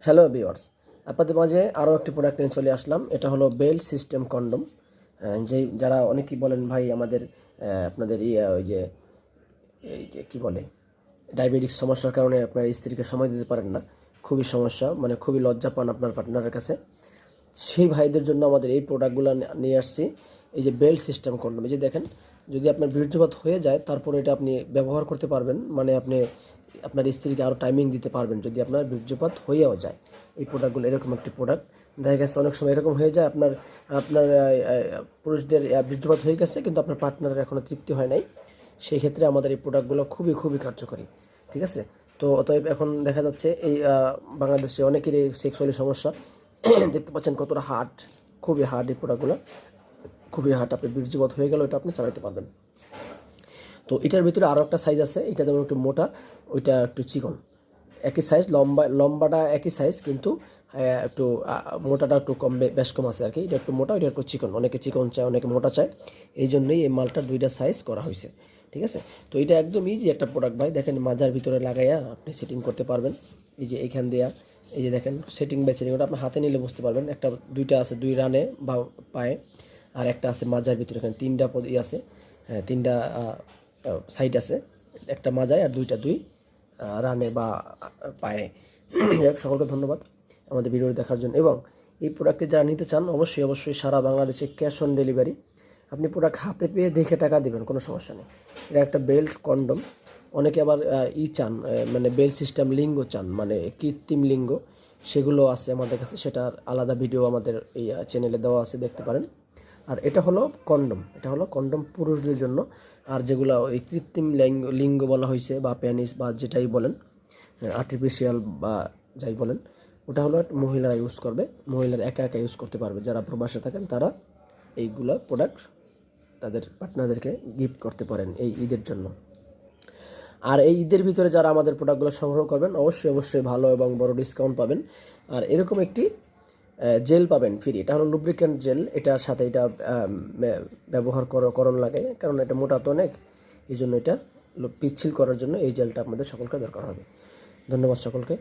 Hello viewers, আপনাদের মাঝে আরও একটি প্রোডাক্ট নিয়ে চলে আসলাম। এটা হলো বেল সিস্টেম কন্ডম। যারা অনেকেই বলেন ভাই আমাদের আপনাদের ওই যে এই যে কী বলে ডায়াবেটিস সমস্যার কারণে আপনার স্ত্রীকে সময় দিতে পারেন না, খুবই সমস্যা, মানে খুবই লজ্জা পান আপনার পার্টনারের কাছে। সেই ভাইদের জন্য আমাদের এই প্রোডাক্টগুলো নিয়ে আসছি। এই যে বেল সিস্টেম কন্ডম, এই যে দেখেন, যদি আপনার বীর্যপাত হয়ে যায় তারপরে এটা আপনি ব্যবহার করতে পারবেন, মানে আপনি আপনার স্ত্রীকে আরও টাইমিং দিতে পারবেন যদি আপনার বীর্যপাত হয়েও যায়। এই প্রোডাক্টগুলো এরকম একটি প্রোডাক্ট। দেখা গেছে অনেক সময় এরকম হয়ে যায় আপনার আপনার পুরুষদের বীর্যপাত হয়ে গেছে কিন্তু আপনার পার্টনারের এখনও তৃপ্তি হয় নাই। সেই ক্ষেত্রে আমাদের এই প্রোডাক্টগুলো খুবই খুবই কার্যকরী। ঠিক আছে, তো অতএব এখন দেখা যাচ্ছে এই বাংলাদেশে অনেকেরই সেক্সুয়ালি সমস্যা। দেখতে পাচ্ছেন কতটা হার্ড, খুবই হার্ড এই প্রোডাক্টগুলো, খুবই হার্ড। আপনি বীর্যপাত হয়ে গেলে ওটা আপনি চালাতে পারবেন। তো এটার ভিতরে আরও একটা সাইজ আছে, এটা যেমন একটু মোটা, ওইটা একটু চিকন। একই সাইজ, লম্বাটা একই সাইজ, কিন্তু একটু মোটাটা একটু কম, বেশ কম আছে আর কি। এটা একটু মোটা, এটা একটু চিকন। অনেকে চিকন চায়, অনেকে মোটা চায়, এই জন্যই এই মালটা দুইটা সাইজ করা হয়েছে। ঠিক আছে, তো এটা একদম ইজি একটা প্রোডাক্ট ভাই। দেখেন মাজার ভিতরে লাগাইয়া আপনি সেটিং করতে পারবেন। এই যে এইখান দিয়া, এই যে দেখেন সেটিং বাই সেটিং, ওটা আপনার হাতে নিলে বুঝতে পারবেন। একটা দুইটা আছে, দুই রানে বা পায়ে, আর একটা আছে মাজার ভিতরে। এখানে তিনটা আছে, হ্যাঁ তিনটা সাইড আছে, একটা মাজায় আর দুই রানে বা পায়ে। সকলকে ধন্যবাদ আমাদের ভিডিও দেখার জন্য। এবং এই প্রোডাক্টটি যারা নিতে চান অবশ্যই সারা বাংলাদেশে ক্যাশ অন ডেলিভারি। আপনি প্রোডাক্ট হাতে পেয়ে দেখে টাকা দেবেন, কোনো সমস্যা নেই। এটা একটা বেল্ট কন্ডম। অনেকে আবার চান, মানে বেল্ট সিস্টেম লিঙ্গ চান, মানে কৃত্রিম লিঙ্গ, সেগুলো আছে আমাদের কাছে। সেটার আলাদা ভিডিও আমাদের এই চ্যানেলে দেওয়া আছে, দেখতে পারেন। আর এটা হলো কন্ডম, এটা হলো কন্ডম পুরুষদের জন্য। আর যেগুলো ওই কৃত্রিম লিঙ্গ বলা হয়েছে, বা প্যানিস বা যেটাই বলেন, আর্টিফিশিয়াল বা যাই বলেন, ওটা হলো মহিলারা ইউজ করবে। মহিলারা একা একা ইউজ করতে পারবে। যারা প্রবাসে থাকেন তারা এইগুলো প্রোডাক্ট তাদের পার্টনারদেরকে গিফট করতে পারেন এই ঈদের জন্য। আর এই ঈদের ভিতরে যারা আমাদের প্রোডাক্টগুলো সংগ্রহ করবেন অবশ্যই ভালো এবং বড় ডিসকাউন্ট পাবেন। আর এরকম একটি জেল পাবেন ফ্রি। এটা হলো লুব্রিক্যান্ট জেল। এটার সাথে এটা ব্যবহার করণ লাগে, কারণ এটা মোটা তো অনেক, এই জন্য এটা পিচ্ছিল করার জন্য এই জেলটা আপনাদের সকলকে দরকার হবে। ধন্যবাদ সকলকে।